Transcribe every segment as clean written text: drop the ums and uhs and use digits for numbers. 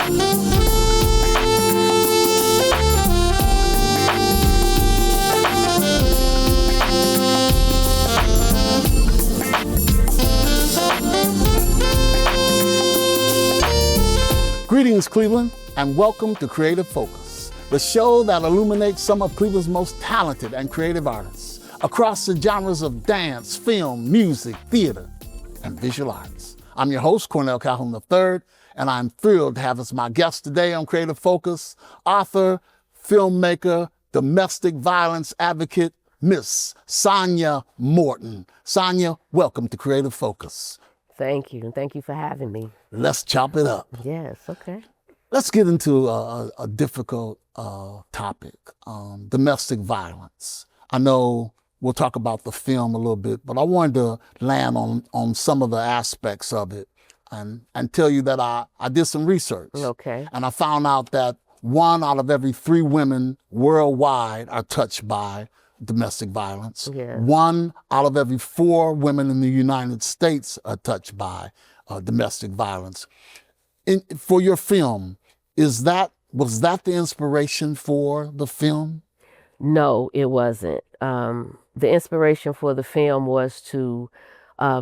Greetings, Cleveland, and welcome to Creative Focus, the show that illuminates some of Cleveland's most talented and creative artists across the genres of dance, film, music, theater, and visual arts. I'm your host, Cornell Calhoun III, and I'm thrilled to have as my guest today on Creative Focus, author, filmmaker, domestic violence advocate, Miss Sonja Morton. Sonja, welcome to Creative Focus. Thank you, and thank you for having me. Let's chop it up. Yes, okay. Let's get into a difficult topic, domestic violence. I know we'll talk about the film a little bit, but I wanted to land on some of the aspects of it and tell you that I did some research. Okay. And I found out that 1 out of every 3 women worldwide are touched by domestic violence. Yes. 1 out of every 4 women in the United States are touched by domestic violence. For your film, was that the inspiration for the film? No, it wasn't. The inspiration for the film was to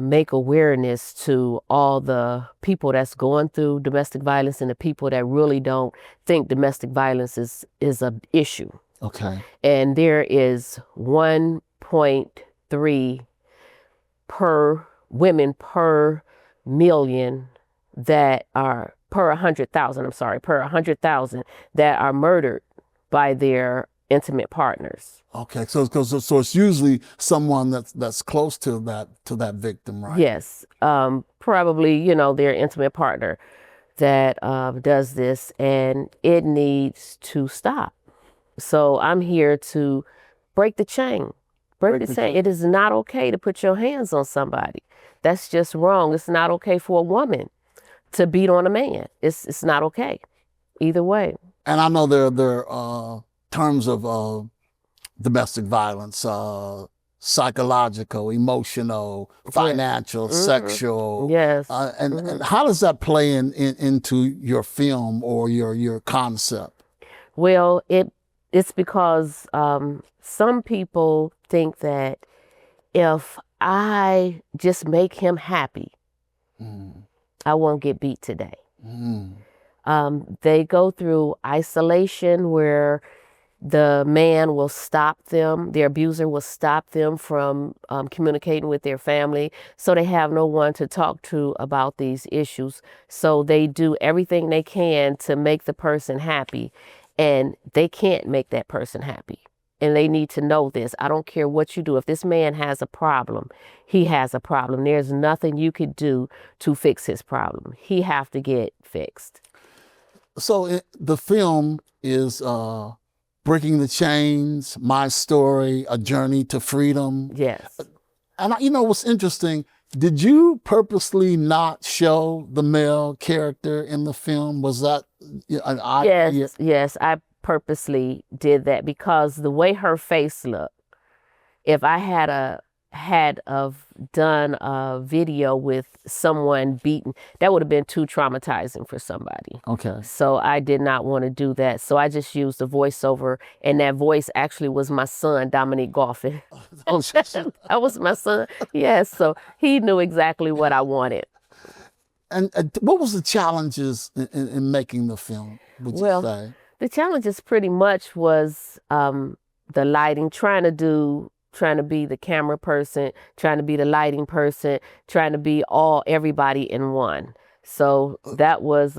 make awareness to all the people that's going through domestic violence and the people that really don't think domestic violence is an issue. Okay. And there is 1.3 women per million that are per 100,000 that are murdered by their intimate partners. Okay, so it's usually someone that's close to that victim, right? Yes, probably their intimate partner that does this, and it needs to stop. So I'm here to break the chain. Break the chain. It is not okay to put your hands on somebody. That's just wrong. It's not okay for a woman to beat on a man. It's not okay, either way. And I know there are terms of domestic violence, psychological, emotional, financial, sexual. Yes. And how does that play into your film or your concept? Well, it's because some people think that if I just make him happy, I won't get beat today. They go through isolation where the man will stop them, their abuser will stop them from communicating with their family, so they have no one to talk to about these issues. So they do everything they can to make the person happy, and they can't make that person happy. And they need to know this. I don't care what you do. If this man has a problem, he has a problem. There's nothing you could do to fix his problem. He have to get fixed. So the film is Breaking the Chains, My Story, A Journey to Freedom. Yes. And what's interesting, did you purposely not show the male character in the film? Was that Yes, I purposely did that because the way her face looked, if I had done a video with someone beaten, that would have been too traumatizing for somebody. Okay. So I did not want to do that. So I just used a voiceover, and that voice actually was my son, Dominique Goffin. That was my son. Yes. So he knew exactly what I wanted. And what was the challenges in making the film, would you say? The challenges pretty much was the lighting, trying to be the camera person, trying to be the lighting person, trying to be everybody in one. So that was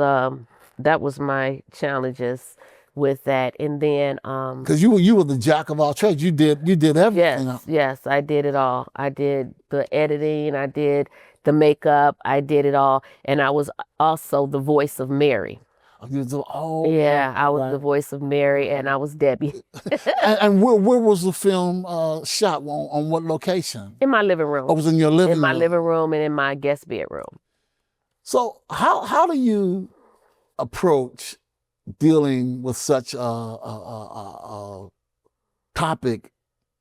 my challenges with that. And then because you were the jack of all trades. You did everything. Yes, I did it all. I did the editing, I did the makeup, I did it all, and I was also the voice of Mary. I was the voice of Mary, and I was Debbie. and where was the film shot? On what location? In my living room. Oh, it was in your living room? In my living room and in my guest bedroom. So how do you approach dealing with such a topic,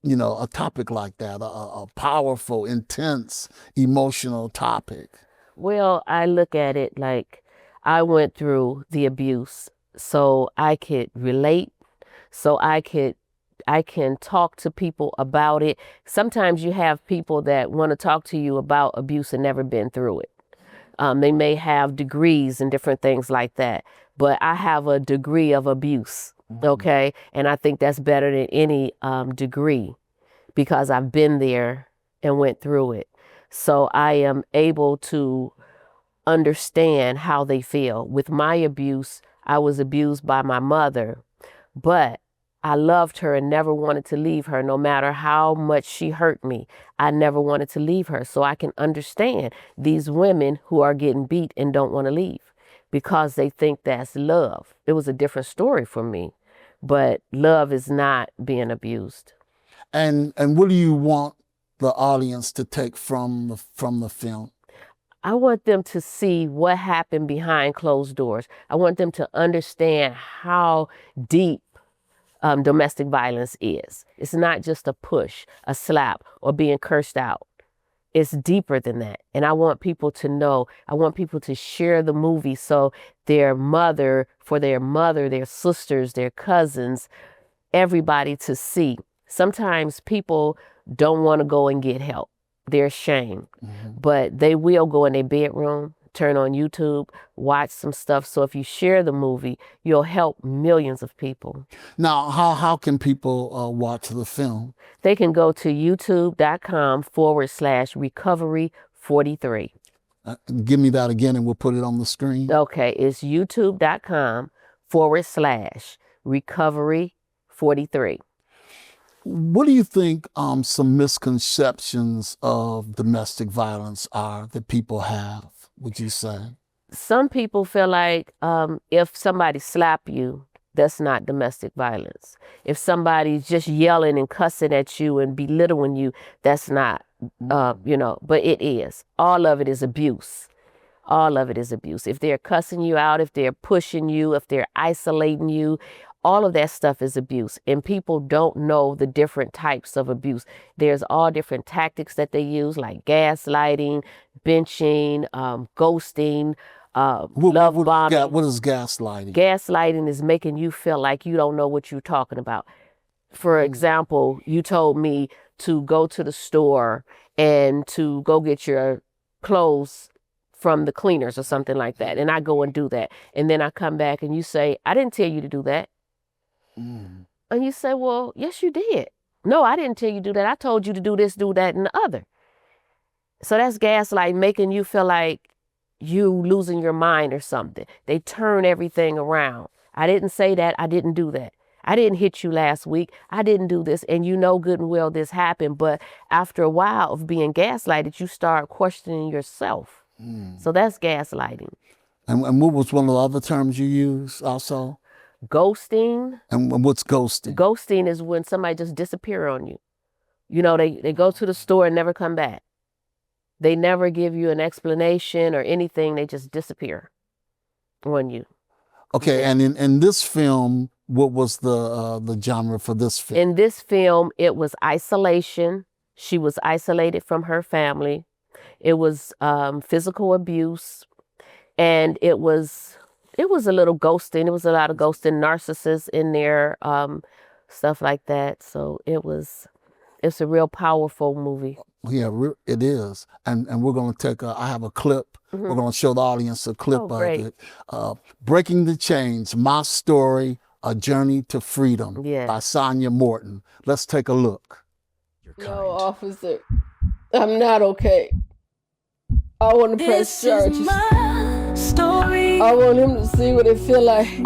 a topic like that, a powerful, intense, emotional topic? Well, I look at it like I went through the abuse so I could relate, so I can talk to people about it. Sometimes you have people that want to talk to you about abuse and never been through it. They may have degrees and different things like that, but I have a degree of abuse, okay? And I think that's better than any degree because I've been there and went through it. So I am able to understand how they feel. With my abuse, I was abused by my mother, but I loved her and never wanted to leave her, no matter how much she hurt me. I never wanted to leave her. So I can understand these women who are getting beat and don't want to leave because they think that's love. It was a different story for me, but love is not being abused. And what do you want the audience to take from the film? I want them to see what happened behind closed doors. I want them to understand how deep domestic violence is. It's not just a push, a slap, or being cursed out. It's deeper than that. And I want people to know, I want people to share the movie so their mother, their sisters, their cousins, everybody to see. Sometimes people don't want to go and get help. They're ashamed, but they will go in their bedroom, turn on YouTube, watch some stuff. So if you share the movie, you'll help millions of people. Now, how can people watch the film? They can go to youtube.com/recovery43. Give me that again and we'll put it on the screen. Okay, it's youtube.com/recovery43. What do you think some misconceptions of domestic violence are that people have, would you say? Some people feel like if somebody slap you, that's not domestic violence. If somebody's just yelling and cussing at you and belittling you, that's not, but it is. All of it is abuse. All of it is abuse. If they're cussing you out, if they're pushing you, if they're isolating you, all of that stuff is abuse. And people don't know the different types of abuse. There's all different tactics that they use, like gaslighting, benching, ghosting, love bombing. What is gaslighting? Gaslighting is making you feel like you don't know what you're talking about. For example, you told me to go to the store and to go get your clothes from the cleaners or something like that. And I go and do that. And then I come back and you say, I didn't tell you to do that. And you say, well, yes, you did. No, I didn't tell you to do that. I told you to do this, do that, and the other. So that's gaslight, making you feel like you losing your mind or something. They turn everything around. I didn't say that. I didn't do that. I didn't hit you last week. I didn't do this. And you know good and well this happened. But after a while of being gaslighted, you start questioning yourself. So that's gaslighting. And what was one of the other terms you used also? Ghosting. And what's ghosting? Ghosting is when somebody just disappear on you. You know, they go to the store and never come back. They never give you an explanation or anything. They just disappear on you. Okay, and in this film, what was the genre for this film? In this film, it was isolation. She was isolated from her family. It was physical abuse, and it was a little ghosting. It was a lot of ghosting, narcissists in there, stuff like that. So it's a real powerful movie. Yeah, it is. And we're going to take I have a clip. We're going to show the audience a clip of it. Breaking the Chains, My Story, A Journey to Freedom by Sonja Morton. Let's take a look. No, officer, I'm not okay. I want to press charges. I want him to see what it feel like to be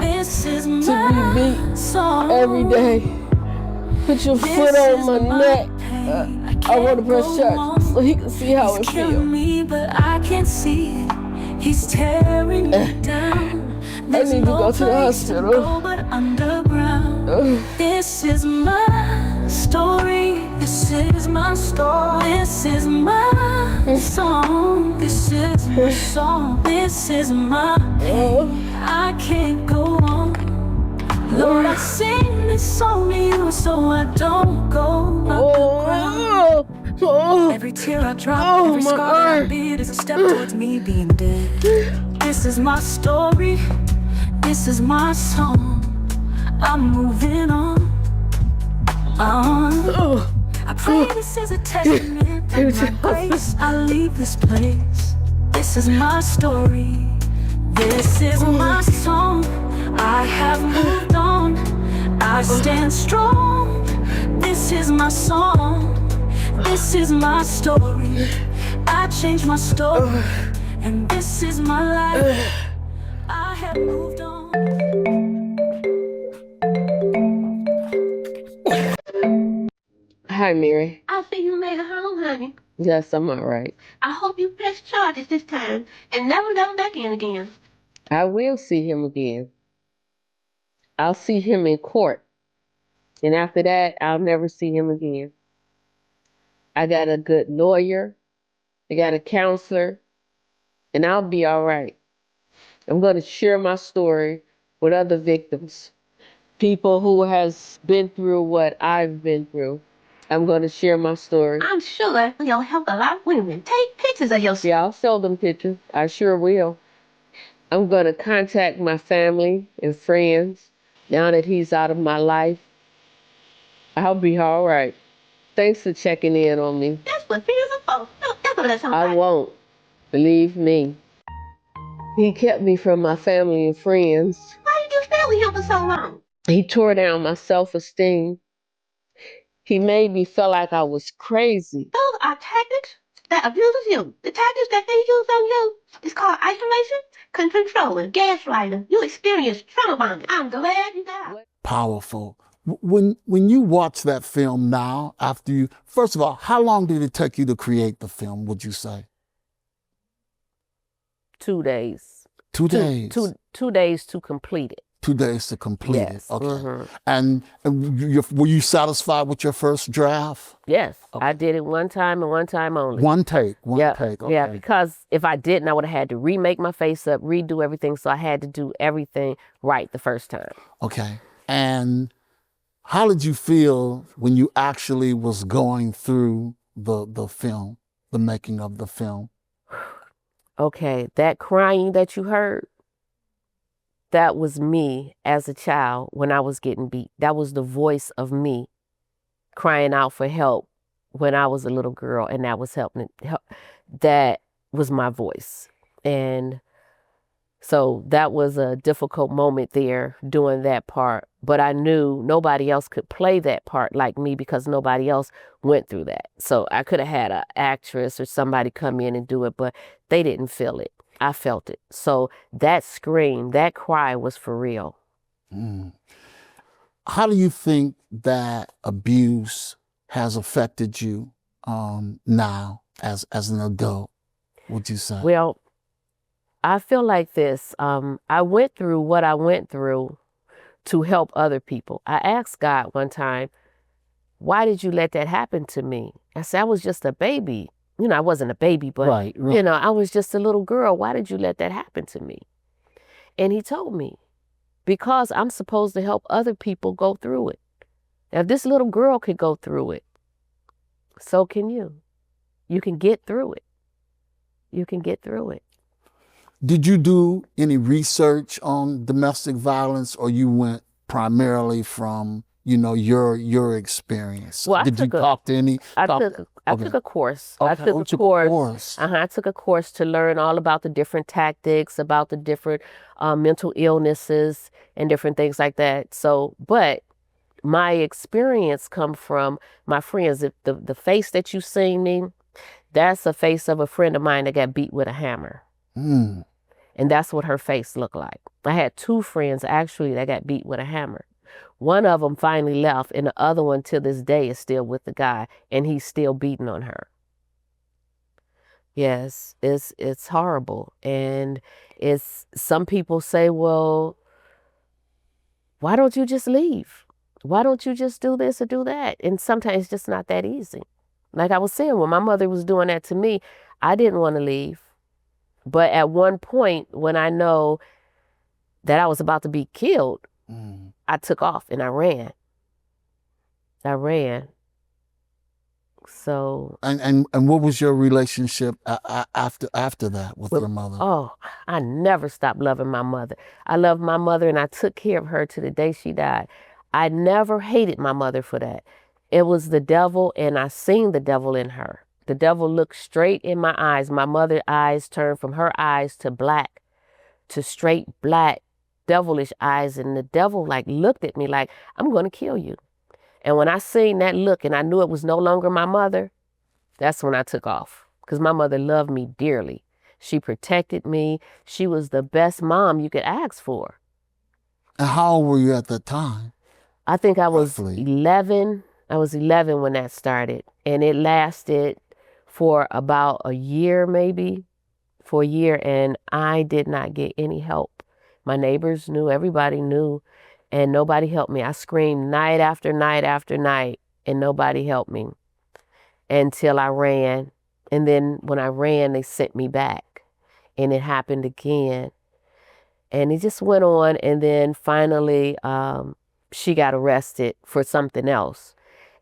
beat every day. Put your foot on my neck. I want to press charges so he can see how it feels. But I can't see it. He's tearing me down. I need to go to the hospital. But underground. This is my story. This is my story. This is my song. This is my song. This is my. I can't go on. Lord, I sing this song to you so I don't go underground. Every tear I drop, every scar I beat is a step towards me being dead. This is my story, this is my song. I'm moving on. I pray this is a testament to my grace. I leave this place. This is my story, this is my song. I have moved on, I stand strong. This is my song, this is my story. I changed my story, and this is my life. I have moved on. Hi, Mary. I see you made it home, honey. Yes, I'm all right. I hope you press charges this time and never let him back in again. I will see him again. I'll see him in court. And after that, I'll never see him again. I got a good lawyer. I got a counselor. And I'll be all right. I'm going to share my story with other victims. People who has been through what I've been through. I'm going to share my story. I'm sure you'll help a lot of women. Take pictures of your story. Yeah, I'll show them pictures. I sure will. I'm going to contact my family and friends now that he's out of my life. I'll be all right. Thanks for checking in on me. That's what fears are for. Don't ever let somebody. I won't. Believe me. He kept me from my family and friends. Why did you stay with him for so long? He tore down my self-esteem. He made me feel like I was crazy. Those are tactics that abuses you. The tactics that they use on you is called isolation, controlling, gaslighting. You experienced trauma bonding. I'm glad you got it. Powerful. When you watch that film now, after you, first of all, how long did it take you to create the film, would you say? 2 days. 2 days? 2 days to complete it. 2 days to complete Yes. it. Okay. Mhm. And were you satisfied with your first draft? Yes, Okay. I did it one time and one time only. One take. Yeah, Okay. yeah, because if I didn't, I would have had to remake my face up, redo everything. So I had to do everything right the first time. Okay. And how did you feel when you actually was going through the film, the making of the film? Okay, that crying that you heard, that was me as a child when I was getting beat. That was the voice of me crying out for help when I was a little girl, and that was helping. That was my voice. And so that was a difficult moment there doing that part. But I knew nobody else could play that part like me because nobody else went through that. So I could have had an actress or somebody come in and do it, but they didn't feel it. I felt it. So that scream, that cry was for real. Mm. How do you think that abuse has affected you now as an adult, would you say? Well, I feel like this. I went through what I went through to help other people. I asked God one time, why did you let that happen to me? I said, I was just a baby. You know, I wasn't a baby, but, Right. you know, I was just a little girl. Why did you let that happen to me? And he told me, because I'm supposed to help other people go through it. Now, if this little girl could go through it, so can you. You can get through it. You can get through it. Did you do any research on domestic violence, or you went primarily from, your experience? Well, Did you talk to any? I took a course. Okay. I took a course. I took a course to learn all about the different tactics, about the different mental illnesses and different things like that. So, but my experience come from my friends. The face that you seen me, that's a face of a friend of mine that got beat with a hammer. Mm. And that's what her face looked like. I had 2 friends actually that got beat with a hammer. One of them finally left, and the other one to this day is still with the guy, and he's still beating on her. Yes, it's horrible. And it's, some people say, well, why don't you just leave? Why don't you just do this or do that? And sometimes it's just not that easy. Like I was saying, when my mother was doing that to me, I didn't want to leave. But at one point, when I know that I was about to be killed, I took off and I ran. So. And what was your relationship after that with your mother? Oh, I never stopped loving my mother. I loved my mother and I took care of her to the day she died. I never hated my mother for that. It was the devil, and I seen the devil in her. The devil looked straight in my eyes. My mother's eyes turned from her eyes to black, to straight black, devilish eyes. And the devil like looked at me like, I'm going to kill you. And when I seen that look and I knew it was no longer my mother, that's when I took off. Because my mother loved me dearly. She protected me. She was the best mom you could ask for. And how old were you at that time? I think I was Roughly. 11. I was 11 when that started. And it lasted for about a year, maybe. For a year. And I did not get any help. My neighbors knew. Everybody knew. And nobody helped me. I screamed night after night after night. And nobody helped me. Until I ran. And then when I ran, they sent me back. And it happened again. And it just went on. And then finally, she got arrested for something else.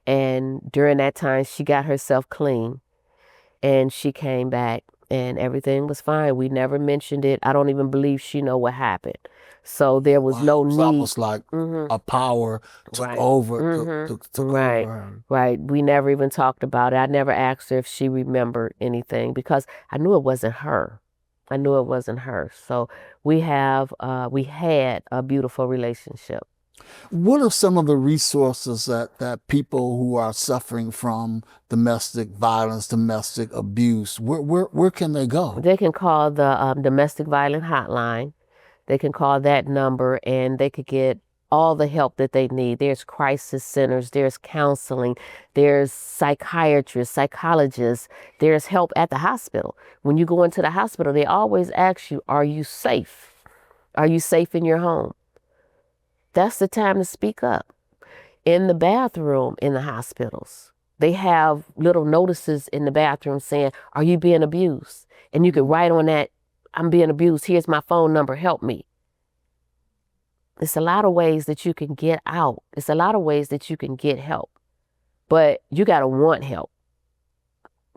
And during that time, she got herself clean. And she came back. And everything was fine. We never mentioned it. I don't even believe she know what happened. So there was no need. It's almost like a power took over. Took Right. over her. Right. We never even talked about it. I never asked her if she remembered anything because I knew it wasn't her. I knew it wasn't her. So we had a beautiful relationship. What are some of the resources that people who are suffering from domestic violence, domestic abuse, where can they go? They can call the domestic violence hotline. They can call that number and they could get all the help that they need. There's crisis centers, there's counseling, there's psychiatrists, psychologists, there's help at the hospital. When you go into the hospital, they always ask you, are you safe? Are you safe in your home? That's the time to speak up. In the bathroom in the hospitals, they have little notices in the bathroom saying, are you being abused? And you can write on that, I'm being abused. Here's my phone number. Help me. It's a lot of ways that you can get out. It's a lot of ways that you can get help. But you got to want help.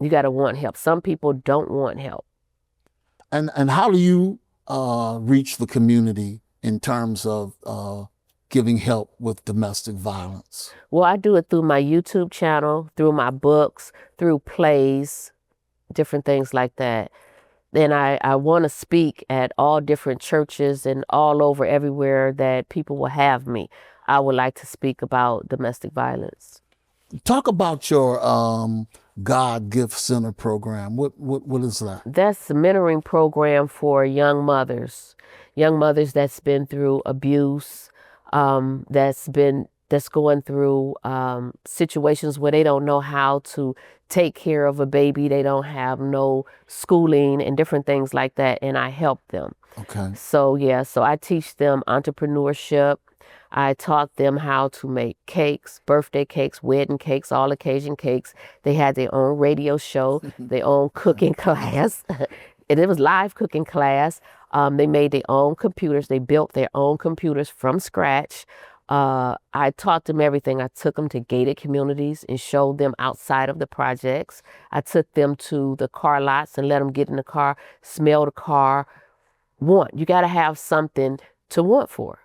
You got to want help. Some people don't want help. And how do you reach the community in terms of giving help with domestic violence? Well, I do it through my YouTube channel, through my books, through plays, different things like that. And I want to speak at all different churches and all over everywhere that people will have me. I would like to speak about domestic violence. Talk about your God Gift Center program. What is that? That's a mentoring program for young mothers that's been through abuse, that's going through situations where they don't know how to take care of a baby. They don't have no schooling and different things like that. And I help them. Okay. So I teach them entrepreneurship. I taught them how to make cakes, birthday cakes, wedding cakes, all occasion cakes. They had their own radio show, their own cooking class. And it was live cooking class. They made their own computers. They built their own computers from scratch. I taught them everything. I took them to gated communities and showed them outside of the projects. I took them to the car lots and let them get in the car, smell the car, want. You got to have something to want for.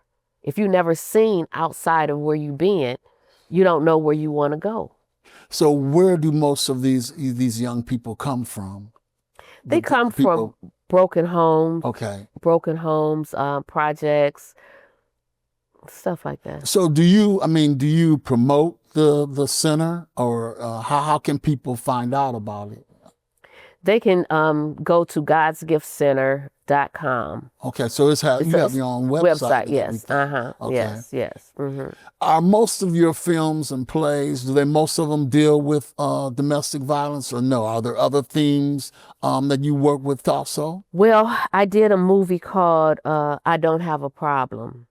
If you've never seen outside of where you've been, you don't know where you want to go. So where do most of these young people come from? They come from broken homes. Okay. Broken homes, projects, stuff like that. So do you promote the center, or how can people find out about it? They can go to godsgiftcenter.com. Okay, so you have your own website. Yes. Okay. Yes. Mm-hmm. Are most of your films and plays, most of them deal with domestic violence, or no? Are there other themes that you work with also? Well, I did a movie called I Don't Have a Problem.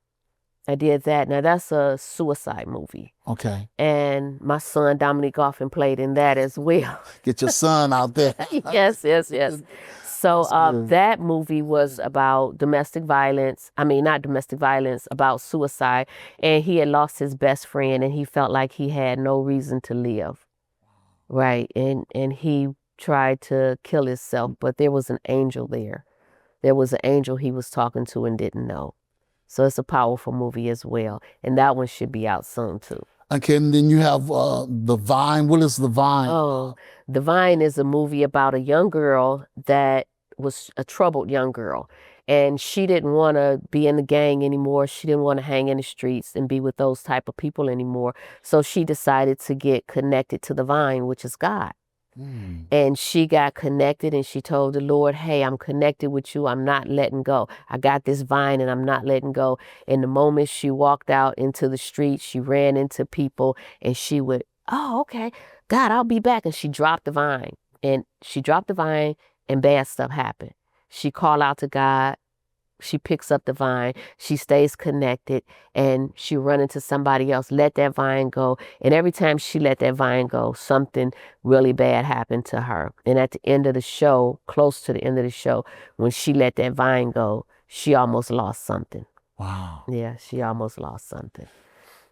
I did that. Now, that's a suicide movie. Okay. And my son, Dominique, often played in that as well. Get your son out there. Yes. So that movie was about domestic violence. I mean, not domestic violence, about suicide. And he had lost his best friend and he felt like he had no reason to live. Right. And he tried to kill himself, but there was an angel there. There was an angel he was talking to and didn't know. So it's a powerful movie as well. And that one should be out soon too. Okay, and then you have The Vine. What is The Vine? Oh, The Vine is a movie about a young girl that was a troubled young girl. And she didn't want to be in the gang anymore. She didn't want to hang in the streets and be with those type of people anymore. So she decided to get connected to the vine, which is God. And she got connected and she told the Lord, hey, I'm connected with you. I'm not letting go. I got this vine and I'm not letting go. And the moment she walked out into the street, she ran into people and she would, oh, okay, God, I'll be back. And she dropped the vine. And she dropped the vine and bad stuff happened. She called out to God. She picks up the vine, she stays connected, and she run into somebody else, let that vine go. And every time she let that vine go, something really bad happened to her. And at the end of the show, close to the end of the show, when she let that vine go, she almost lost something. Wow. Yeah, she almost lost something.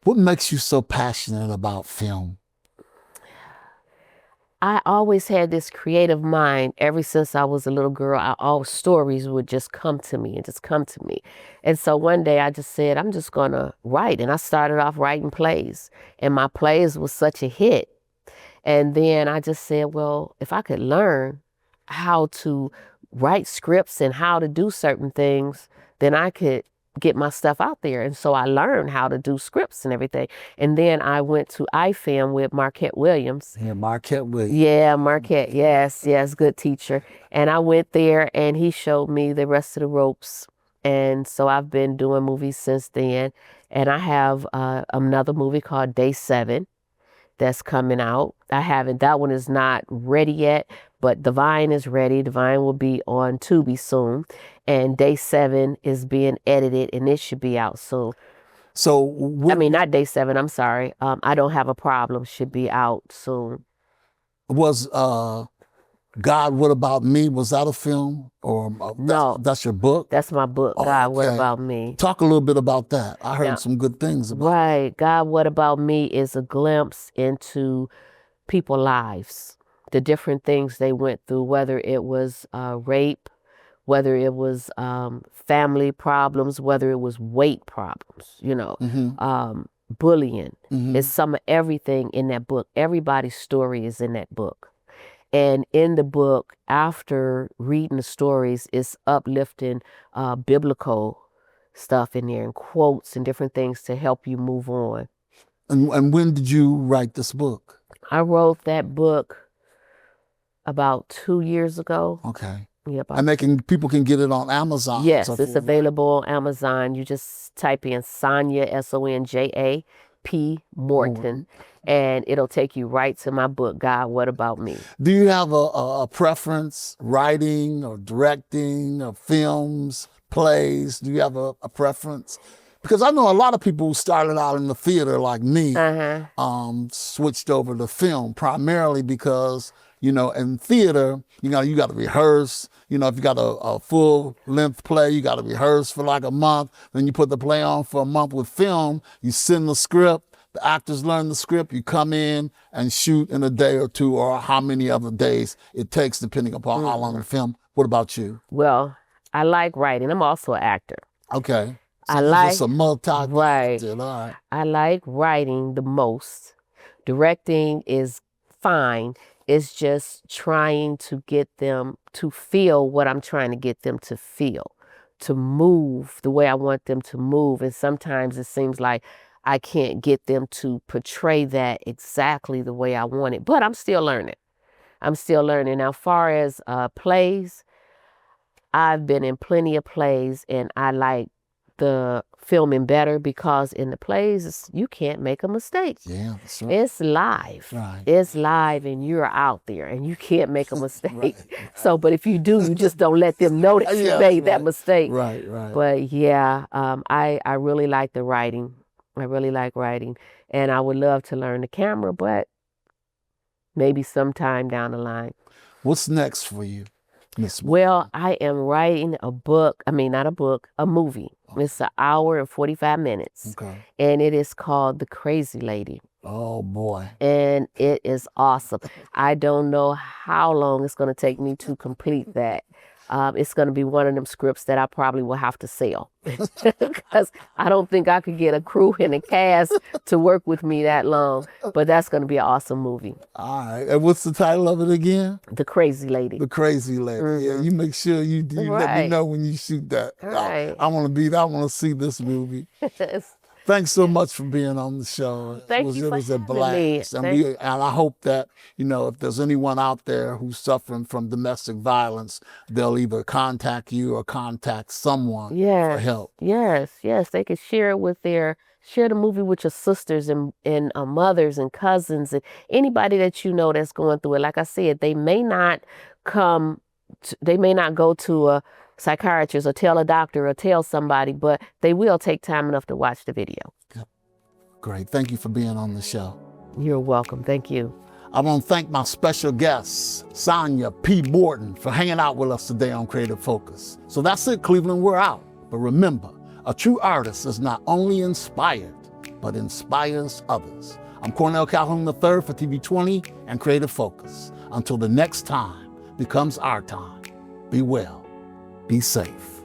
What makes you so passionate about film? I always had this creative mind ever since I was a little girl. All stories would just come to me and just come to me. And so one day I just said, I'm just going to write. And I started off writing plays. And my plays was such a hit. And then I just said, well, if I could learn how to write scripts and how to do certain things, then I could get my stuff out there. And so I learned how to do scripts and everything. And then I went to IFAM with Marquette Williams. Yeah, Marquette Williams. Yeah, Marquette. Yes, good teacher. And I went there and he showed me the rest of the ropes. And so I've been doing movies since then. And I have another movie called Day 7 that's coming out. That one is not ready yet, but The Vine is ready. The Vine will be on Tubi soon. And Day 7 is being edited and it should be out soon. So, not Day 7, I'm sorry. I Don't Have a Problem should be out soon. Was God, What About Me, was that a film? Or No. That's your book? That's my book, Oh, God, What okay. About Me? Talk a little bit about that. I heard some good things about it. Right. God, What About Me is a glimpse into people's lives, the different things they went through, whether it was rape, whether it was family problems, whether it was weight problems, bullying. It's some of everything in that book. Everybody's story is in that book. And in the book, after reading the stories, it's uplifting biblical stuff in there and quotes and different things to help you move on. And when did you write this book? I wrote that book about 2 years ago. Okay. Yeah, and people can get it on Amazon. Yes, it's available on Amazon. You just type in Sonja, SONJA, Morton, and it'll take you right to my book, God, What About Me? Do you have a preference, writing or directing or films, plays? Do you have a preference? Because I know a lot of people who started out in the theater like me, switched over to film primarily because, in theater, you got to rehearse. If you got a full-length play, you got to rehearse for like a month. Then you put the play on for a month. With film, you send the script, the actors learn the script, you come in and shoot in a day or two or how many other days it takes depending upon how long the film. What about you? Well, I like writing. I'm also an actor. Okay. So I like just a multi-talented. Right. All right. I like writing the most. Directing is fine. It's just trying to get them to feel what I'm trying to get them to feel, to move the way I want them to move. And sometimes it seems like I can't get them to portray that exactly the way I want it. But I'm still learning. Now, as far as plays, I've been in plenty of plays and I like the filming better because in the plays, you can't make a mistake. Yeah, that's right. It's live. Right. It's live and you're out there and you can't make a mistake. Right. So, but if you do, you just don't let them know that you made that mistake. Right. But yeah, I really like the writing. I really like writing. And I would love to learn the camera, but maybe sometime down the line. What's next for you, Miss? Well, I am writing a movie. It's an hour and 45 minutes. Okay. And it is called The Crazy Lady. Oh boy. And it is awesome. I don't know how long it's going to take me to complete that. It's going to be one of them scripts that I probably will have to sell because I don't think I could get a crew and a cast to work with me that long. But that's going to be an awesome movie. All right. And what's the title of it again? The Crazy Lady. The Crazy Lady. Yeah, you make sure you let me know when you shoot that. Right. I want to see this movie. Thanks so much for being on the show. Thank you It for was a having blast. me. And I hope that, if there's anyone out there who's suffering from domestic violence, they'll either contact you or contact someone for help. Yes. They could share the movie with your sisters and mothers and cousins and anybody that you know that's going through it. Like I said, they may not go to a psychiatrist or tell a doctor or tell somebody, but they will take time enough to watch the video. Great. Thank you for being on the show. You're welcome. Thank you. I want to thank my special guest, Sonja P. Morton, for hanging out with us today on Creative Focus. So that's it, Cleveland. We're out. But remember, a true artist is not only inspired, but inspires others. I'm Cornell Calhoun III for TV 20 and Creative Focus. Until the next time becomes our time, be well. Be safe.